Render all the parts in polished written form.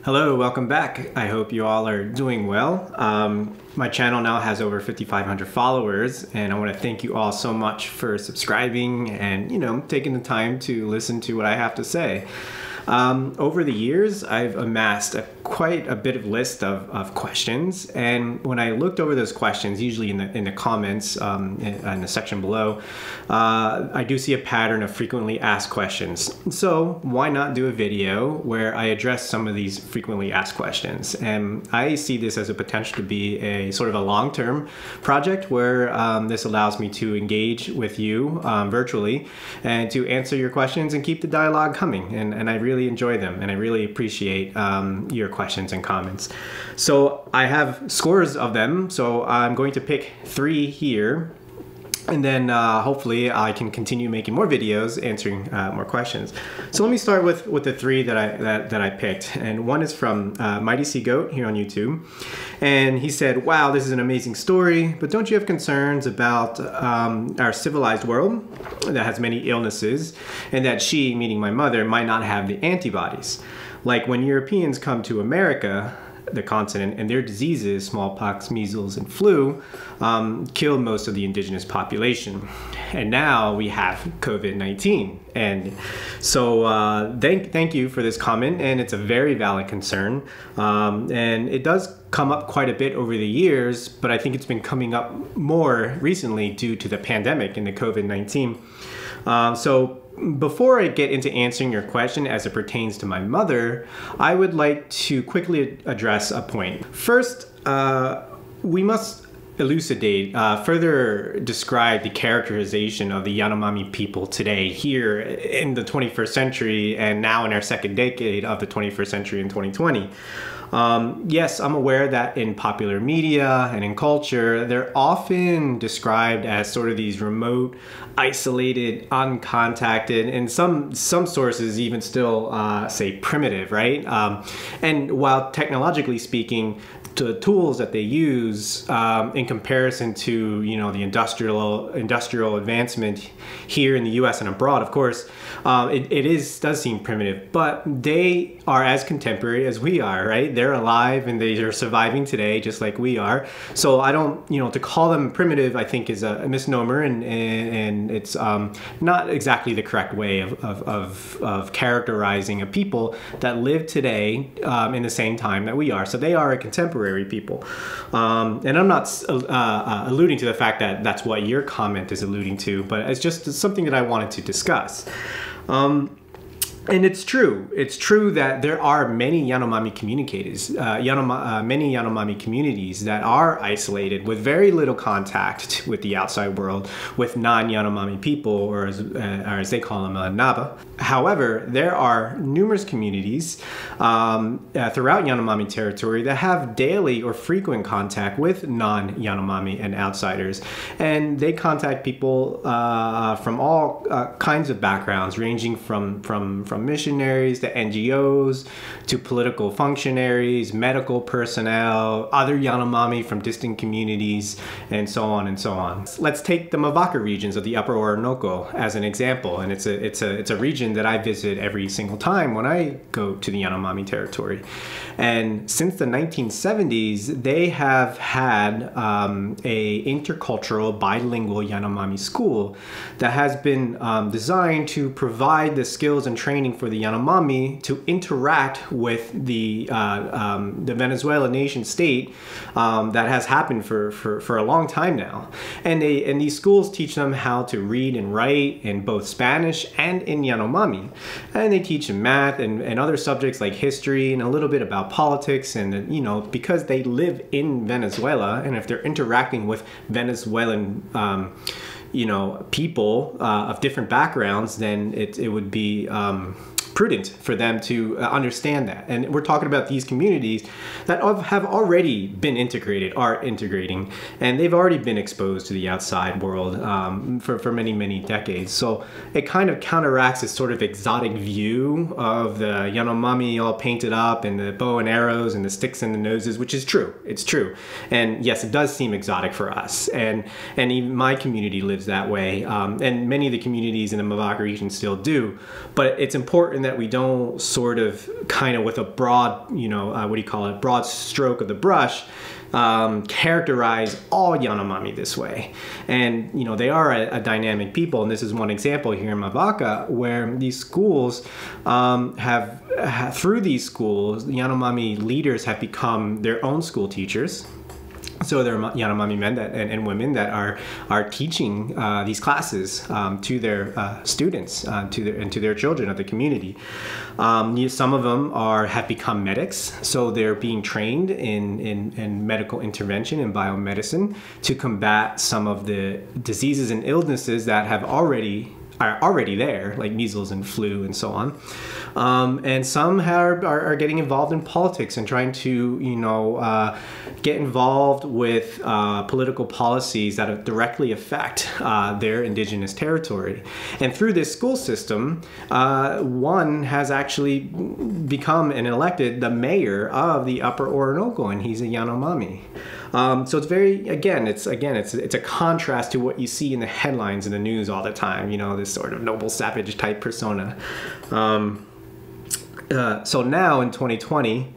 Hello, welcome back. I hope you all are doing well. My channel now has over 5,500 followers, and I want to thank you all so much for subscribing and, taking the time to listen to what I have to say. Over the years, I've amassed quite a bit of list of questions, and when I looked over those questions, usually in the comments in the section below, I do see a pattern of frequently asked questions. So why not do a video where I address some of these frequently asked questions? And I see this as a potential to be a sort of a long-term project where this allows me to engage with you virtually and to answer your questions and keep the dialogue coming. And I really enjoy them, and I really appreciate your questions and comments. So I have scores of them, so I'm going to pick 3 here, and then hopefully I can continue making more videos answering more questions. So let me start with the 3 that I picked, and one is from Mighty Sea Goat here on YouTube, and he said, "Wow, this is an amazing story, but don't you have concerns about our civilized world that has many illnesses, and that she, meaning my mother, might not have the antibodies? Like when Europeans come to America, the continent, and their diseases, smallpox, measles, and flu, killed most of the indigenous population. And now we have COVID-19. And so thank you for this comment, and it's a very valid concern. And it does come up quite a bit over the years, but I think it's been coming up more recently due to the pandemic and the COVID-19. So before I get into answering your question as it pertains to my mother, I would like to quickly address a point. First, we must elucidate, further describe the characterization of the Yanomami people today here in the 21st century and now in our second decade of the 21st century in 2020. Yes, I'm aware that in popular media and in culture, they're often described as sort of these remote, isolated, uncontacted, and some sources even still say primitive, right? And while technologically speaking, the tools that they use in comparison to the industrial advancement here in the U.S. and abroad, of course, it does seem primitive, but they are as contemporary as we are, right? They're alive and they are surviving today just like we are. So I don't, to call them primitive, I think is a misnomer, and it's not exactly the correct way of characterizing a people that live today in the same time that we are. So they are a contemporary people. And I'm not alluding to the fact that that's what your comment is alluding to, but it's just something that I wanted to discuss. And it's true that there are many Yanomami communicators, many Yanomami communities that are isolated with very little contact with the outside world, with non-Yanomami people, or as they call them, Naba. However, there are numerous communities throughout Yanomami territory that have daily or frequent contact with non-Yanomami and outsiders. And they contact people from all kinds of backgrounds, ranging from missionaries to NGOs to political functionaries, medical personnel, other Yanomami from distant communities, and so on and so on. Let's take the Mavaka regions of the Upper Orinoco as an example, and it's a region that I visit every single time when I go to the Yanomami territory. And since the 1970s, they have had a intercultural bilingual Yanomami school that has been designed to provide the skills and training for the Yanomami to interact with the Venezuela nation state that has happened for a long time now. And these schools teach them how to read and write in both Spanish and in Yanomami. And they teach them math and other subjects like history and a little bit about politics. And because they live in Venezuela, and if they're interacting with Venezuelan people of different backgrounds, then it would be prudent for them to understand that. And we're talking about these communities that have already been integrated, are integrating, and they've already been exposed to the outside world for many, many decades. So it kind of counteracts this sort of exotic view of the Yanomami all painted up and the bow and arrows and the sticks in the noses, which is true. It's true. And yes, it does seem exotic for us. And even my community lives that way. And many of the communities in the Mavaka region still do. But it's important important that we don't sort of kind of with a broad, broad stroke of the brush, characterize all Yanomami this way. And, they are a dynamic people. And this is one example here in Mavaka where these schools through these schools, the Yanomami leaders have become their own school teachers. So there are Yanomami men and women that are teaching these classes to their students, to their children of the community. Some of them have become medics, so they're being trained in medical intervention and biomedicine to combat some of the diseases and illnesses that are already there, like measles and flu and so on. And some are getting involved in politics and trying to, get involved with political policies that directly affect their indigenous territory. And through this school system, one has actually become and elected the mayor of the Upper Orinoco, and he's a Yanomami. So it's it's a contrast to what you see in the headlines in the news all the time, this sort of noble savage type persona. So now in 2020,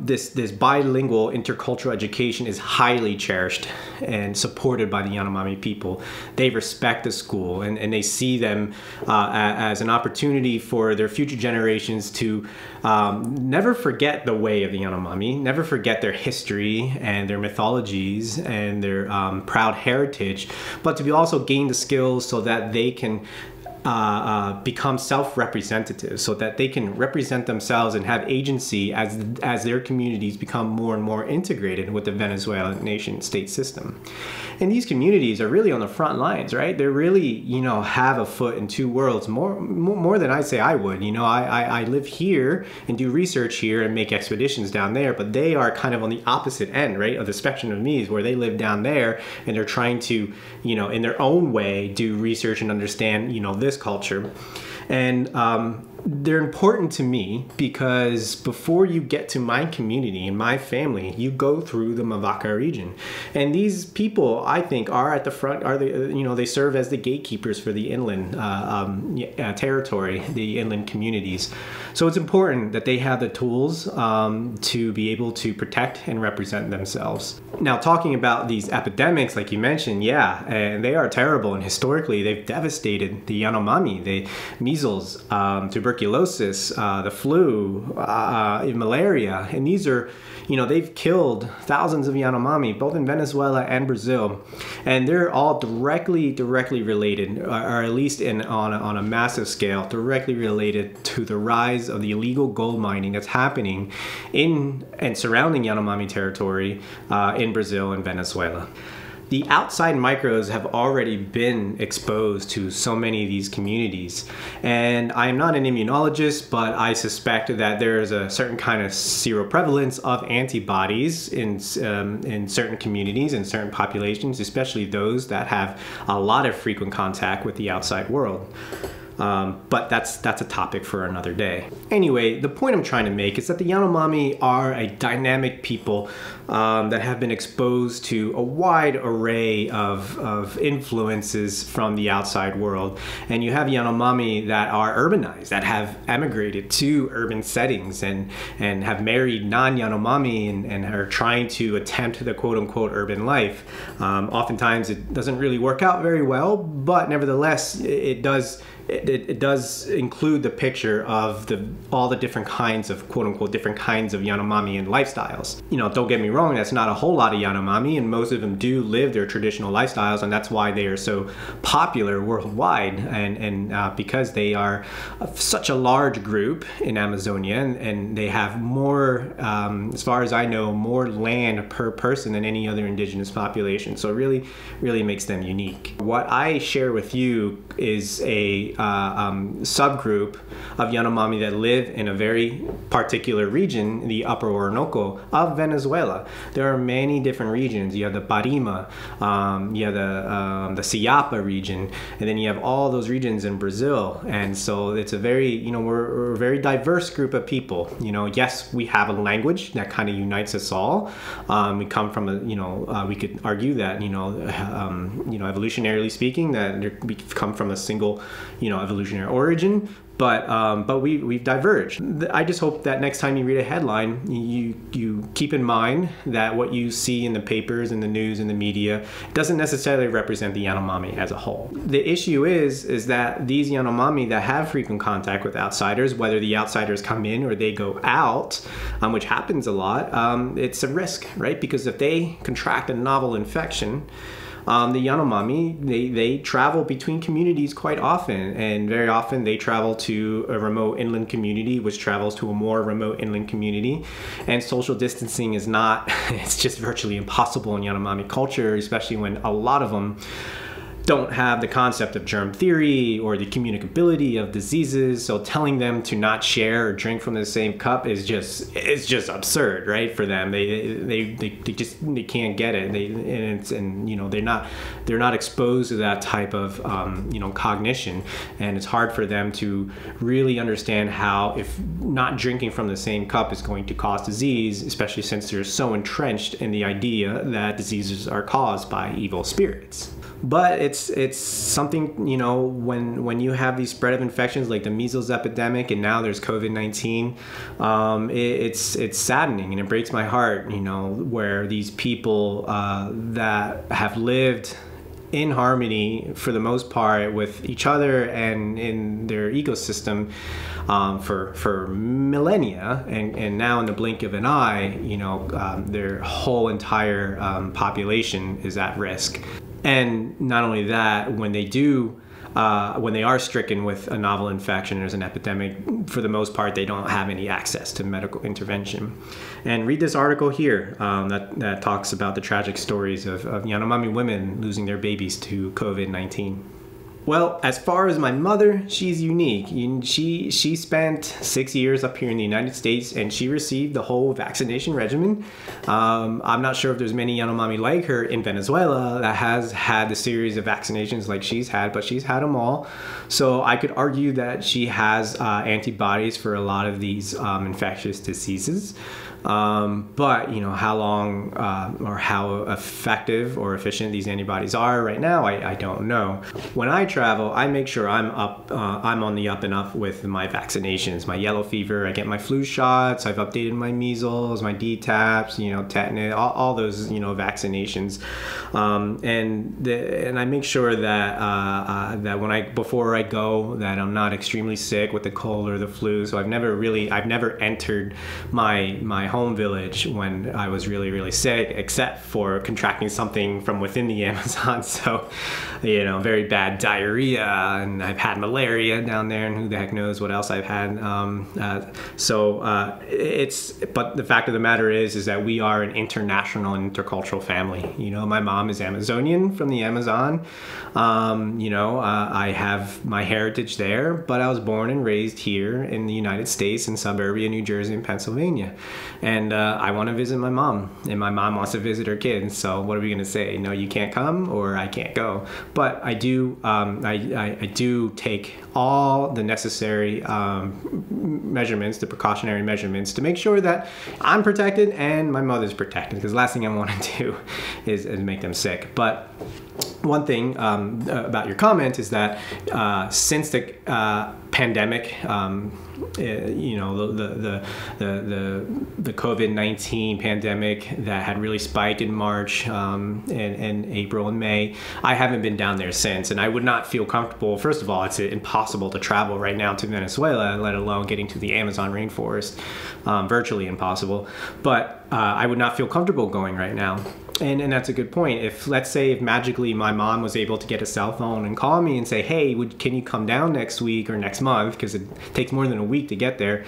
this bilingual intercultural education is highly cherished and supported by the Yanomami people. They respect the school and they see them as an opportunity for their future generations to never forget the way of the Yanomami, never forget their history and their mythologies and their proud heritage, but to also gain the skills so that they can become self-representative, so that they can represent themselves and have agency as their communities become more and more integrated with the Venezuelan nation-state system. And these communities are really on the front lines, right? They're really, have a foot in two worlds, more than I say I would. I live here and do research here and make expeditions down there, but they are kind of on the opposite end, right, of the spectrum of me, where they live down there and they're trying to, in their own way, do research and understand, this culture. And they're important to me because before you get to my community and my family, you go through the Mavaka region. And these people, I think, are at the front, they serve as the gatekeepers for the inland territory, the inland communities. So it's important that they have the tools to be able to protect and represent themselves. Now, talking about these epidemics, like you mentioned, yeah, and they are terrible. And historically, they've devastated the Yanomami, the measles, tuberculosis, the flu, malaria. And these are, they've killed thousands of Yanomami, both in Venezuela and Brazil. And they're all directly related, or at least on a massive scale, directly related to the rise of the illegal gold mining that's happening in and surrounding Yanomami territory in Brazil and Venezuela. The outside microbes have already been exposed to so many of these communities. And I am not an immunologist, but I suspect that there is a certain kind of seroprevalence of antibodies in certain communities and certain populations, especially those that have a lot of frequent contact with the outside world. But that's a topic for another day. Anyway, the point I'm trying to make is that the Yanomami are a dynamic people that have been exposed to a wide array of influences from the outside world. And you have Yanomami that are urbanized, that have emigrated to urban settings and have married non-Yanomami and are trying to attempt the quote-unquote urban life. Oftentimes it doesn't really work out very well, but nevertheless, it does include the picture of all the different kinds of quote-unquote different kinds of Yanomami and lifestyles. Don't get me wrong, that's not a whole lot of Yanomami, and most of them do live their traditional lifestyles, and that's why they are so popular worldwide, and because they are such a large group in Amazonia, and they have more, as far as I know, more land per person than any other indigenous population. So it really makes them unique. What I share with you is a subgroup of Yanomami that live in a very particular region, the Upper Orinoco of Venezuela. There are many different regions. You have the Parima, you have the Siapa region, and then you have all those regions in Brazil. And so it's a very, we're a very diverse group of people. Yes, we have a language that kind of unites us all. We come from a, we could argue that, evolutionarily speaking, that we come from a single, evolutionary origin. But we've diverged. I just hope that next time you read a headline, you keep in mind that what you see in the papers, in the news, in the media doesn't necessarily represent the Yanomami as a whole. The issue is that these Yanomami that have frequent contact with outsiders, whether the outsiders come in or they go out, which happens a lot, it's a risk, right? Because if they contract a novel infection, the Yanomami, they travel between communities quite often, and very often they travel to a remote inland community, which travels to a more remote inland community, and social distancing is not, it's just virtually impossible in Yanomami culture, especially when a lot of them don't have the concept of germ theory or the communicability of diseases. So telling them to not share or drink from the same cup is just absurd, right? For them, they can't get it. They're not exposed to that type of cognition, and it's hard for them to really understand how if not drinking from the same cup is going to cause disease, especially since they're so entrenched in the idea that diseases are caused by evil spirits. But it's something, when you have these spread of infections like the measles epidemic, and now there's COVID-19, it's saddening, and it breaks my heart, where these people that have lived in harmony for the most part with each other and in their ecosystem for millennia, and now in the blink of an eye, their whole entire population is at risk. And not only that, when they are stricken with a novel infection, there's an epidemic, for the most part, they don't have any access to medical intervention. And read this article here that talks about the tragic stories of Yanomami women losing their babies to COVID-19. Well, as far as my mother, she's unique. She spent 6 years up here in the United States, and she received the whole vaccination regimen. I'm not sure if there's many Yanomami like her in Venezuela that has had the series of vaccinations like she's had, but she's had them all. So I could argue that she has antibodies for a lot of these infectious diseases. But how long or how effective or efficient these antibodies are right now, I don't know. When I travel, I make sure I'm on the up and up with my vaccinations, my yellow fever. I get my flu shots. I've updated my measles, my DTaps, tetanus, all those vaccinations, and I make sure that that before I go, that I'm not extremely sick with the cold or the flu. So I've never entered my home village when I was really sick, except for contracting something from within the Amazon. So very bad diarrhea, and I've had malaria down there, and who the heck knows what else I've had. But the fact of the matter is that we are an international and intercultural family. My mom is Amazonian from the Amazon. I have my heritage there, but I was born and raised here in the United States, in suburbia New Jersey and Pennsylvania. And I want to visit my mom, and my mom wants to visit her kids. So what are we going to say? No, you can't come, or I can't go. But I do I do take all the necessary measurements, the precautionary measurements, to make sure that I'm protected and my mother's protected, because the last thing I want to do is make them sick. But one thing about your comment is that since the pandemic, the COVID-19 pandemic that had really spiked in March and April and May, I haven't been down there since, and I would not feel comfortable. First of all, it's impossible to travel right now to Venezuela, let alone getting to the Amazon rainforest, virtually impossible. But I would not feel comfortable going right now. And that's a good point. If, let's say, if magically my mom was able to get a cell phone and call me and say, hey, can you come down next week or next month, because it takes more than a week to get there,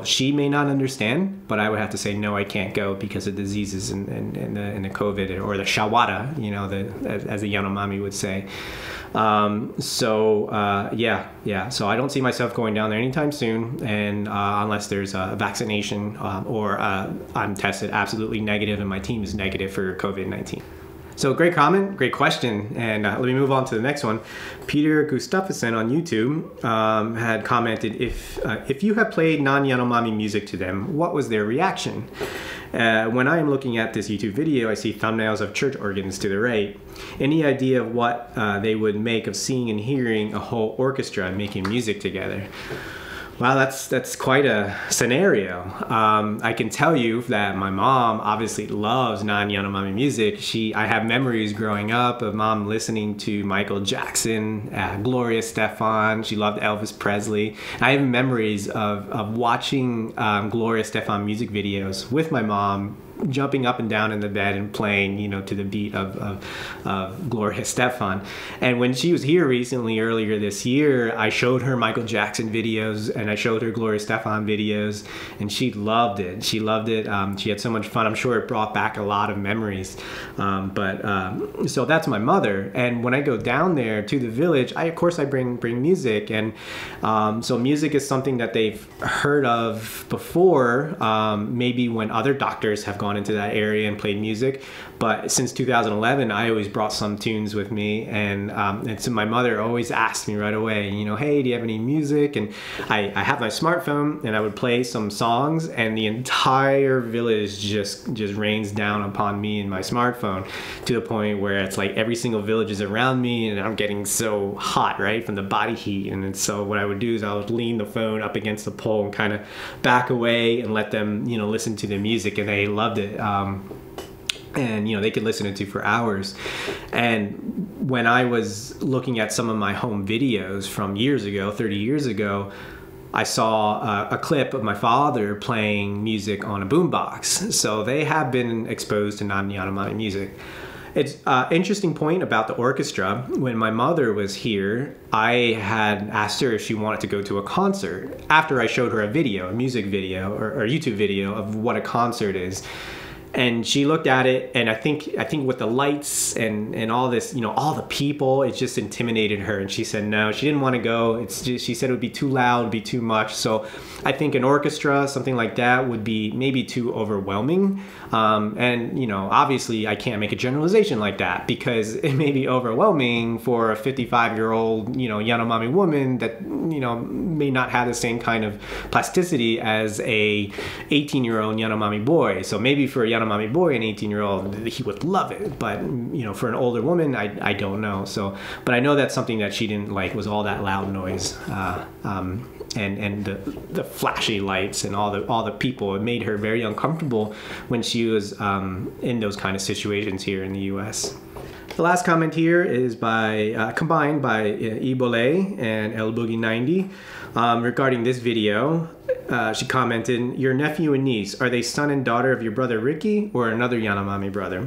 she may not understand, but I would have to say, no, I can't go because of diseases and the COVID, or the shawara, as the Yanomami would say. So I don't see myself going down there anytime soon, and unless there's a vaccination or I'm tested absolutely negative and my team is negative for COVID-19. So great comment, great question, and let me move on to the next one. Peter Gustafsson on YouTube had commented, if you have played non-Yanomami music to them, what was their reaction? When I am looking at this YouTube video, I see thumbnails of church organs to the right. Any idea of what they would make of seeing and hearing a whole orchestra making music together? Wow, that's quite a scenario. I can tell you that my mom obviously loves non-Yanomami music. I have memories growing up of mom listening to Michael Jackson, Gloria Estefan. She loved Elvis Presley. I have memories of watching Gloria Estefan music videos with my mom, jumping up and down in the bed and playing, to the beat of Gloria Estefan. And when she was here recently, earlier this year, I showed her Michael Jackson videos and I showed her Gloria Estefan videos, and she loved it. She loved it. She had so much fun. I'm sure it brought back a lot of memories. So that's my mother. And when I go down there to the village, of course I bring music. And so music is something that they've heard of before, maybe when other doctors have gone into that area and played music. But since 2011, I always brought some tunes with me, and so my mother always asked me right away, hey, do you have any music? And I have my smartphone, and I would play some songs, and the entire village just rains down upon me and my smartphone, to the point where it's like every single village is around me, and I'm getting so hot, right, from the body heat. And so what I would do is I would lean the phone up against the pole and kind of back away and let them, listen to the music, and they loved it. And they could listen to for hours. And when I was looking at some of my home videos from years ago, 30 years ago, I saw a clip of my father playing music on a boombox. So they have been exposed to non-Yanomami music. It's an interesting point about the orchestra. When my mother was here, I had asked her if she wanted to go to a concert after I showed her a music video or YouTube video of what a concert is. And she looked at it, and I think with the lights and all this, all the people, it just intimidated her. And she said no, she didn't want to go. She said it would be too loud, it'd be too much. So I think an orchestra, something like that, would be maybe too overwhelming. And obviously I can't make a generalization like that, because it may be overwhelming for a 55-year-old, Yanomami woman that, may not have the same kind of plasticity as a 18-year-old Yanomami boy. So maybe for a Yanomami boy, an 18-year-old, he would love it. But, for an older woman, I don't know. So, but I know that's something that she didn't like, was all that loud noise. And the flashy lights and all the people. It made her very uncomfortable when she was in those kind of situations here in the U.S. The last comment here is combined by Ibole and El Boogie 90 regarding this video. She commented, "Your nephew and niece, are they son and daughter of your brother Ricky or another Yanomami brother?"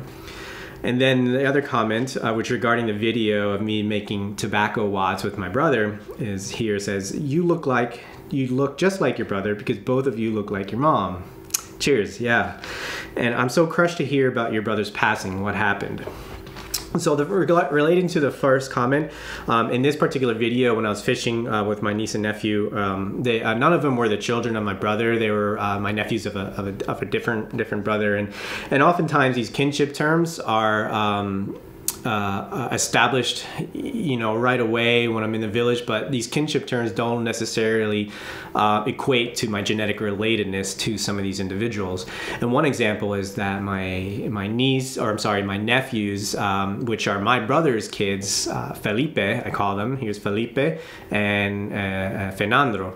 And then the other comment, which regarding the video of me making tobacco wads with my brother, says, you look just like your brother because both of you look like your mom. Cheers, yeah. And I'm so crushed to hear about your brother's passing. What happened? So relating to the first comment, in this particular video, when I was fishing with my niece and nephew, none of them were the children of my brother. They were my nephews of a different brother, and oftentimes these kinship terms are established, right away when I'm in the village, but these kinship terms don't necessarily equate to my genetic relatedness to some of these individuals. And one example is that my nephews, which are my brother's kids, Felipe, I call them. Here's Felipe and Fernando.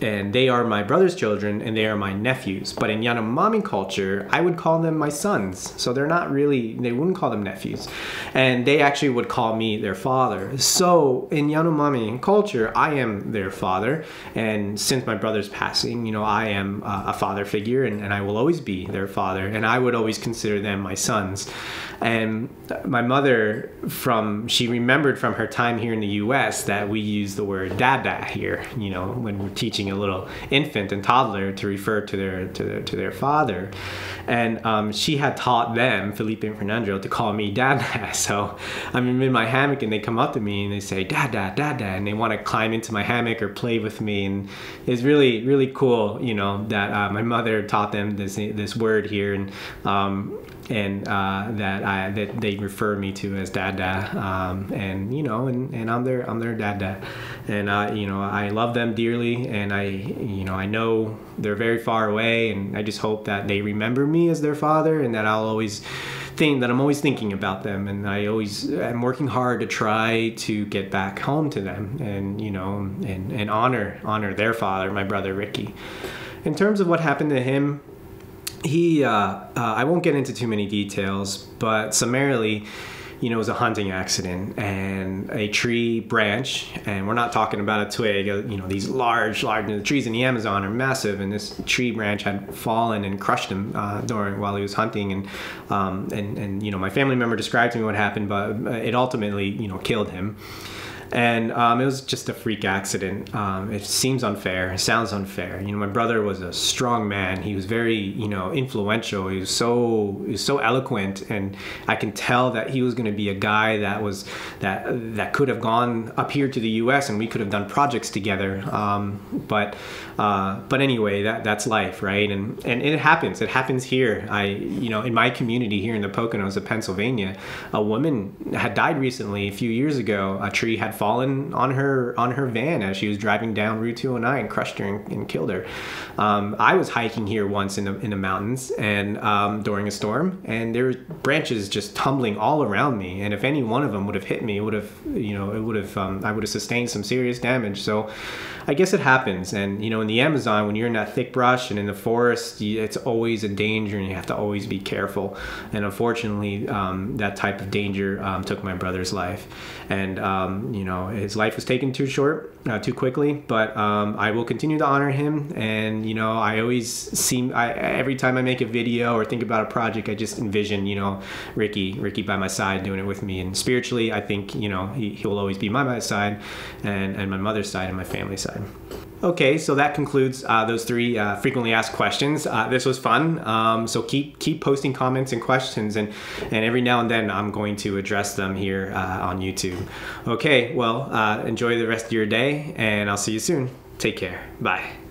And they are my brother's children, and they are my nephews. But in Yanomami culture, I would call them my sons. So they wouldn't call them nephews. And they actually would call me their father. So in Yanomami culture, I am their father. And since my brother's passing, I am a father figure, and I will always be their father. And I would always consider them my sons. And my mother, she remembered from her time here in the U.S. that we use the word dada here, when we're teaching a little infant and toddler to refer to their father. And she had taught them, Felipe and Fernando, to call me dada. So I'm in my hammock and they come up to me and they say, dada, dada, and they want to climb into my hammock or play with me. And it's really, really cool, that my mother taught them this word here. And that they refer me to as Dada, and and I'm their Dada, and I love them dearly, and I know they're very far away, and I just hope that they remember me as their father, and that I'm always thinking about them, and I'm working hard to try to get back home to them, and and honor their father, my brother Ricky. In terms of what happened to him, I won't get into too many details, but summarily, it was a hunting accident, and a tree branch, and we're not talking about a twig, these large the trees in the Amazon are massive, and this tree branch had fallen and crushed him while he was hunting, and my family member described to me what happened, but it ultimately killed him. And it was just a freak accident. It seems unfair. It sounds unfair. My brother was a strong man. He was very, influential. He was so eloquent, and I can tell that he was going to be a guy that could have gone up here to the U.S. and we could have done projects together. But anyway, that's life, right? And it happens. It happens here. In my community here in the Poconos of Pennsylvania, a woman had died recently. A few years ago, a tree had fallen on her van as she was driving down Route 209, crushed her and killed her. I was hiking here once in the mountains, and during a storm, and there were branches just tumbling all around me. And if any one of them would have hit me, I would have sustained some serious damage. So I guess it happens. And in the Amazon, when you're in that thick brush and in the forest, it's always a danger, and you have to always be careful. And unfortunately, that type of danger took my brother's life, and his life was taken too quickly. But I will continue to honor him, and I always every time I make a video or think about a project, I just envision Ricky by my side doing it with me. And spiritually, I think he'll always be by my side, and my mother's side and my family's side. Okay, so that concludes those 3 frequently asked questions. This was fun. So keep posting comments and questions, and every now and then I'm going to address them here on YouTube. Okay, well, enjoy the rest of your day, and I'll see you soon. Take care. Bye.